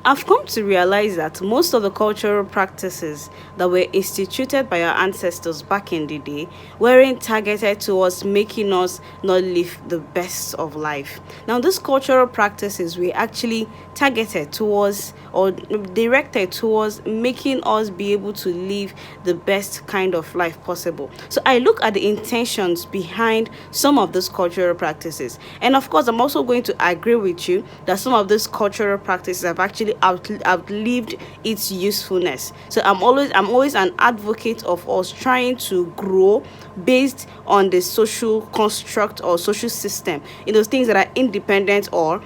I've come to realize that most of the cultural practices that were instituted by our ancestors back in the day weren't targeted towards making us not live the best of life. Now, these cultural practices were actually targeted towards or directed towards making us be able to live the best kind of life possible. So I look at the intentions behind some of these cultural practices. And of course, I'm also going to agree with you that some of these cultural practices have actually outlived its usefulness. So I'm always an advocate of us trying to grow based on the social construct or social system, things that are independent or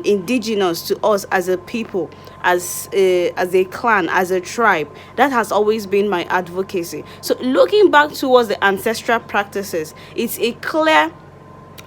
indigenous to us as a people, as a clan, as a tribe. That has always been my advocacy. So looking back towards the ancestral practices, it's a clear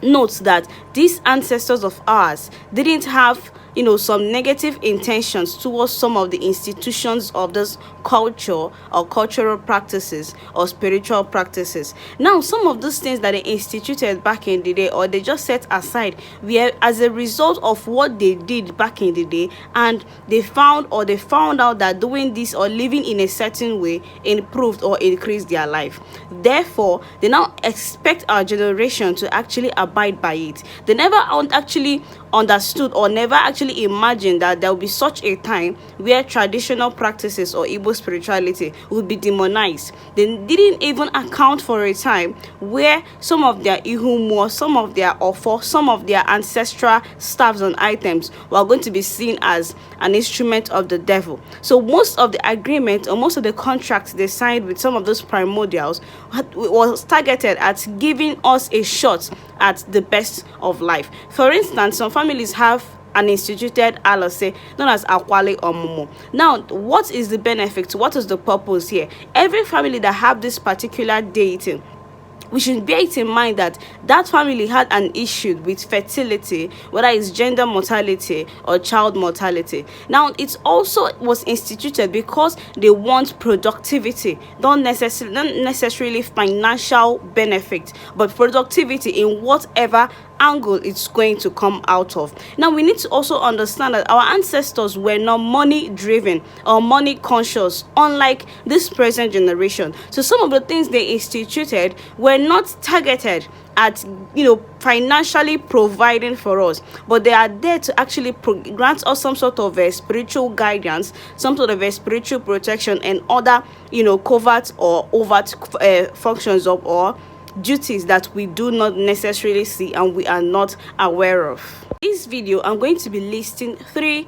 notes that these ancestors of ours didn't have some negative intentions towards some of the institutions of this culture or cultural practices or spiritual practices. Now, some of those things that they instituted back in the day or they just set aside were as a result of what they did back in the day, and they found out that doing this or living in a certain way improved or increased their life. Therefore, they now expect our generation to actually abide by it. They never actually understood or never actually imagined that there will be such a time where traditional practices or Igbo spirituality would be demonized. They didn't even account for a time where some of their ihumo, some of their ofo, some of their ancestral staffs and items were going to be seen as an instrument of the devil. So most of the agreement or most of the contracts they signed with some of those primordials was targeted at giving us a shot at the best of life. For instance, some families have an instituted alose known as akwale or momo. Now, what is the benefit? What is the purpose here? Every family that have this particular deity, we should bear it in mind that that family had an issue with fertility, whether it's gender mortality or child mortality. Now, it also was instituted because they want productivity, not necessarily financial benefit, but productivity in whatever angle it's going to come out of. Now, we need to also understand that our ancestors were not money driven or money conscious, unlike this present generation. So some of the things they instituted were not targeted at financially providing for us, but they are there to actually grant us some sort of a spiritual guidance, some sort of a spiritual protection, and other covert or overt functions of or duties that we do not necessarily see and we are not aware of. In this video, I'm going to be listing three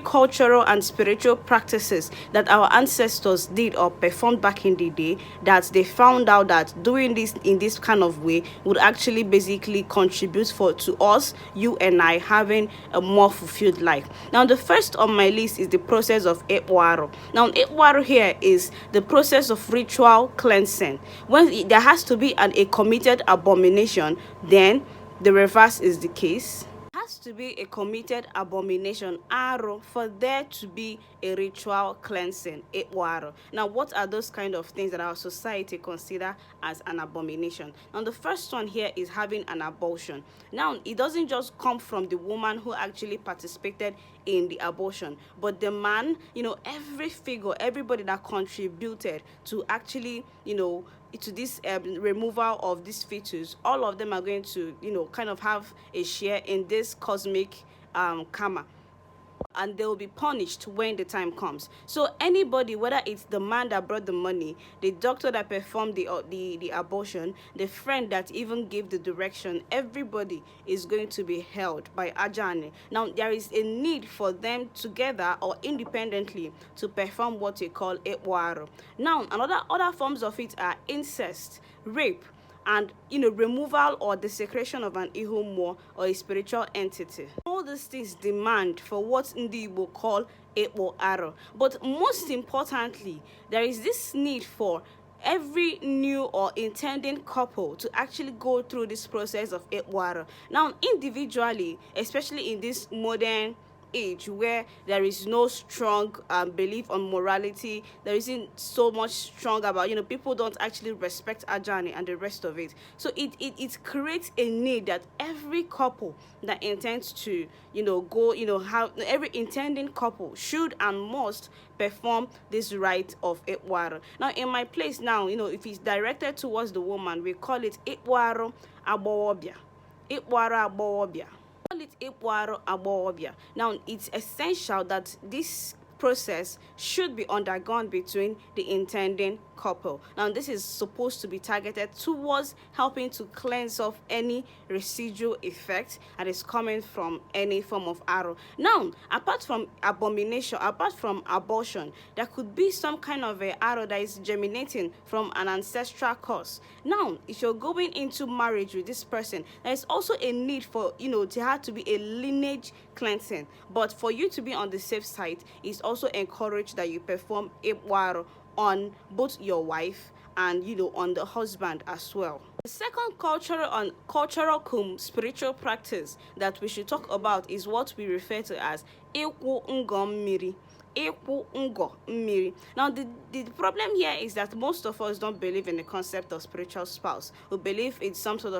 cultural and spiritual practices that our ancestors did or performed back in the day that they found out that doing this in this kind of way would actually basically contribute to us, you and I, having a more fulfilled life. Now, the first on my list is the process of Ekwaru. Now, Ekwaru here is the process of ritual cleansing. When there has to be a committed abomination, then the reverse is the case. Has to be a committed abomination arrow for there to be a ritual cleansing waro. Now, what are those kind of things that our society consider as an abomination? Now, the first one here is having an abortion. Now, it doesn't just come from the woman who actually participated in the abortion, but the man, every figure, everybody that contributed to actually to this removal of this fetus, all of them are going to kind of have a share in this cosmic karma, and they will be punished when the time comes. So anybody, whether it's the man that brought the money, the doctor that performed the abortion, the friend that even gave the direction, everybody is going to be held by Ajani. Now, there is a need for them together or independently to perform what we call Ekwaru. Now, other forms of it are incest, rape, and removal or desecration of an ihumo or a spiritual entity. All these things demand for what Ndi Igbo call Ekpo Aro. But most importantly, there is this need for every new or intending couple to actually go through this process of Ekpo Aro. Now, individually, especially in this modern age where there is no strong belief on morality. There isn't so much strong about, people don't actually respect ajani and the rest of it. So it creates a need that every couple that intends to, go, have every intending couple should and must perform this rite of Ikwaro. Now, in my place now, if it's directed towards the woman, we call it Ikwaro Abowobia. Ikwaro Abowobia. Call it Ikwaro Abowobia. Now, it's essential that this process should be undergone between the intending couple. Now, this is supposed to be targeted towards helping to cleanse off any residual effect that is coming from any form of arrow. Now, apart from abomination, apart from abortion, there could be some kind of a arrow that is germinating from an ancestral cause. Now, if you're going into marriage with this person, there is also a need for, to have to be a lineage cleansing. But for you to be on the safe side, it's also encouraged that you perform Ikwaro on both your wife and on the husband as well. The second cultural spiritual practice that we should talk about is what we refer to as Ikwu Ngom Miri. Now, the problem here is that most of us don't believe in the concept of spiritual spouse. We believe it's some sort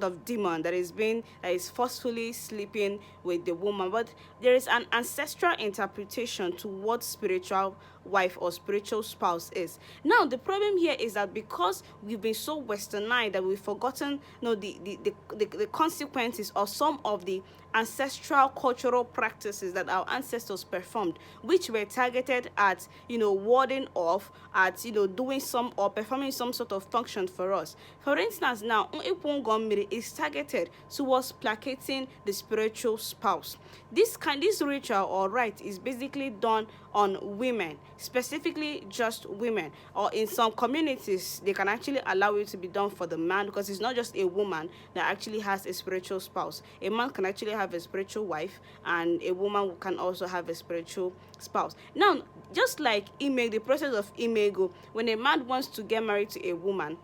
of demon that is forcefully sleeping with the woman. But there is an ancestral interpretation to what spiritual wife or spiritual spouse is. Now, the problem here is that because we've been so westernized that we've forgotten the consequences of some of the ancestral cultural practices that our ancestors performed, which were targeted at warding off, at doing some or performing some sort of function for us. For instance, now Ikwungomiri is targeted towards placating the spiritual spouse. This ritual or rite is basically done on women, specifically just women, or in some communities they can actually allow it to be done for the man, because it's not just a woman that actually has a spiritual spouse. A man can actually have a spiritual wife, and a woman can also have a spiritual spouse. Now, just like the process of imego, when a man wants to get married to a woman,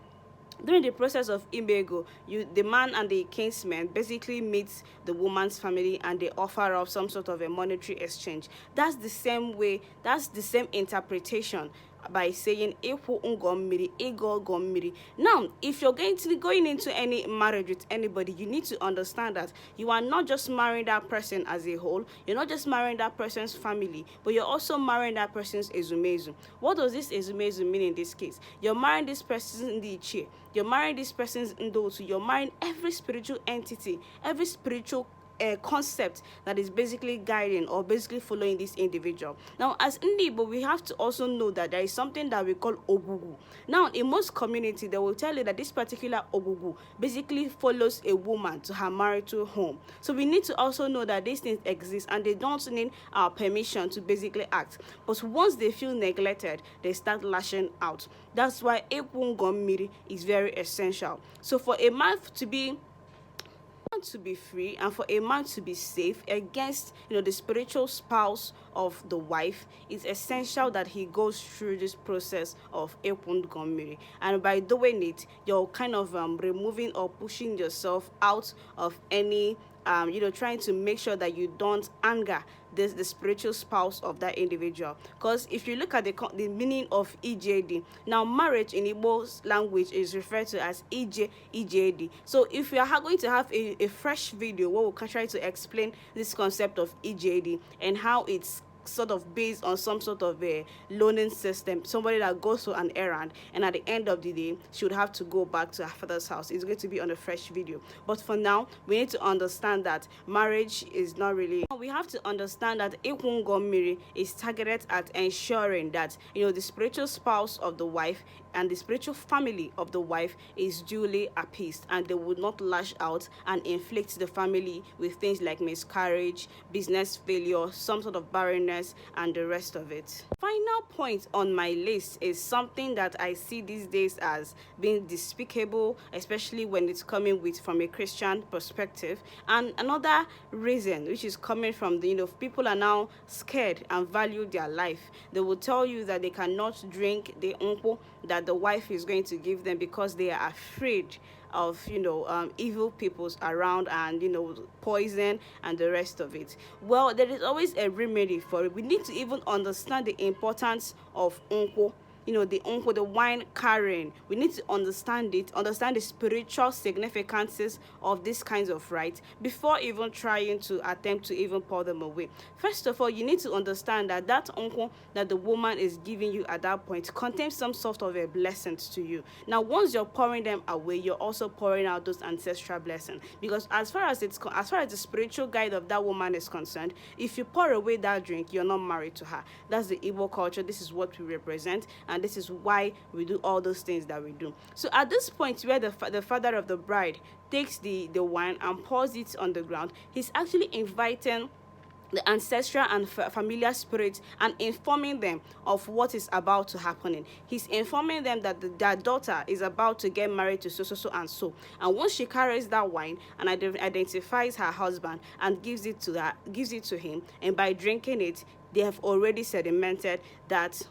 during the process of imego, the man and the kinsman basically meet the woman's family and they offer up some sort of a monetary exchange. That's the same way, that's the same interpretation by saying Ekwu Ngomiri, Ego Gomiri. Now, if you're going into any marriage with anybody, you need to understand that you are not just marrying that person as a whole, you're not just marrying that person's family, but you're also marrying that person's ezumezu. What does this ezumezu mean in this case? You're marrying this person's Ndiche, you're marrying this person's Ndotu, you're marrying every spiritual entity, every spiritual concept that is basically guiding or basically following this individual. Now, as Igbo, we have to also know that there is something that we call ogugu. Now, in most community, they will tell you that this particular ogugu basically follows a woman to her marital home. So we need to also know that these things exist and they don't need our permission to basically act. But once they feel neglected, they start lashing out. That's why Ekwu Ngomiri is very essential. So for a man to be free and for a man to be safe against the spiritual spouse of the wife, it's essential that he goes through this process of Ekwu Ngomiri. And by doing it, you're kind of removing or pushing yourself out of any trying to make sure that you don't anger the spiritual spouse of that individual. Because if you look at the meaning of EJD, now marriage in Igbo's language is referred to as EJD. So if we are going to have a fresh video where we'll try to explain this concept of EJD and how it's sort of based on some sort of a loaning system, somebody that goes for an errand and at the end of the day should have to go back to her father's house. It's going to be on a fresh video, but for now we need to understand that marriage is not really, we have to understand that Ekwu Ngomiri is targeted at ensuring that the spiritual spouse of the wife and the spiritual family of the wife is duly appeased, and they would not lash out and inflict the family with things like miscarriage, business failure, some sort of barrenness, and the rest of it. Final point on my list is something that I see these days as being despicable, especially when it's coming from a Christian perspective. And another reason, which is coming from people are now scared and value their life. They will tell you that they cannot drink the unko that the wife is going to give them because they are afraid of evil peoples around, and poison and the rest of it. Well, there is always a remedy for it. We need to even understand the importance of unko, the unko, the wine carrying. We need to understand it, understand the spiritual significances of these kinds of rites before even trying to attempt to even pour them away. First of all, you need to understand that that unko that the woman is giving you at that point contains some sort of a blessing to you. Now, once you're pouring them away, you're also pouring out those ancestral blessings, because as far as the spiritual guide of that woman is concerned, if you pour away that drink, you're not married to her. That's the Igbo culture. This is what we represent, and this is why we do all those things that we do. So at this point where the father of the bride takes the wine and pours it on the ground, he's actually inviting the ancestral and familiar spirits and informing them of what is about to happen. He's informing them that their daughter is about to get married to so and so. And once she carries that wine and identifies her husband and gives it to him, and by drinking it, they have already sedimented that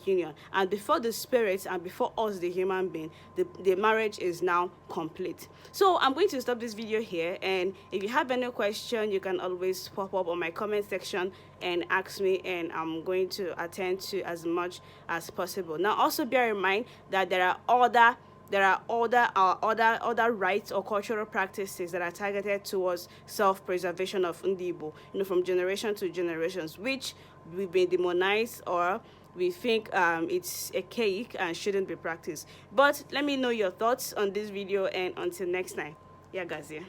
union. And before the spirits and before us, the human being, the marriage is now complete. So I'm going to stop this video here, and if you have any question, you can always pop up on my comment section and ask me, and I'm going to attend to as much as possible. Now, also bear in mind that there are other rites or cultural practices that are targeted towards self-preservation of Igbo, from generation to generations, which we've been demonized, or we think it's a cake and shouldn't be practiced. But let me know your thoughts on this video, and until next time, yeah guys, yeah.